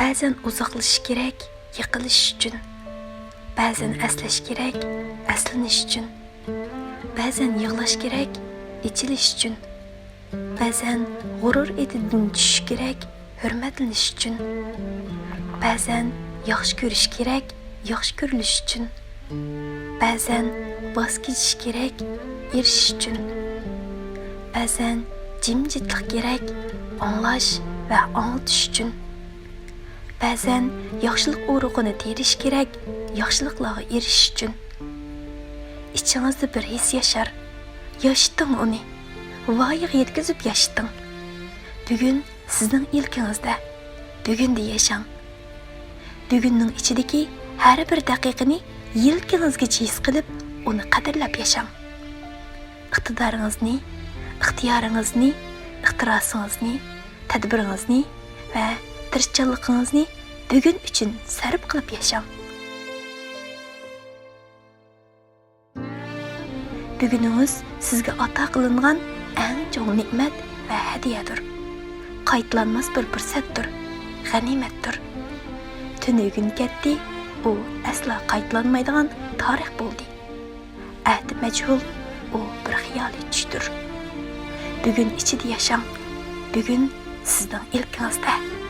Ba'zan uzoqlashish kerak, yiqilish uchun. Ba'zan aslash kerak, aslanish uchun. Ba'zan yig'lash kerak, ichilish uchun. Ba'zan g'urur etidan tushish kerak, hurmatlanish uchun. Ba'zan yaxshi ko'rish kerak, yaxshi ko'rilish uchun. Ba'zan voz kechish kerak, erishish uchun. Ba'zan jimjitlik kerak, anglash va anglatish uchun. Ba'zan yaxshilik urug'ini terish kerak, yaxshiliklarga erishish uchun. İçinizde bir his yaşar. Yaşıttın onu. Vayık yetkizip yaşıttın. Bugün sizin ilkinizde. Bugün de yaşang. Bugünün içindeki her bir dakikini yelkingizgacha his qilib, onu qadrlab yaşang. İqtidoringizni, ixtiyoringizni, ixtirosingizni, tadbiringizni va tirishchanligingizni bugün uchun sarf qilib yaşang. Bugününüz sizge ata kılıngan en çok nimet ve hediyedir. Kayıtlanmaz bir fırsatdır, ganimettir. Tünü gün ketdi, o asla kayıtlanmaydigan tarih buldu. Ahdi meçhul, o bir hiyali düştür. Bugün içinde yaşam, bugün sizden ilkinizde.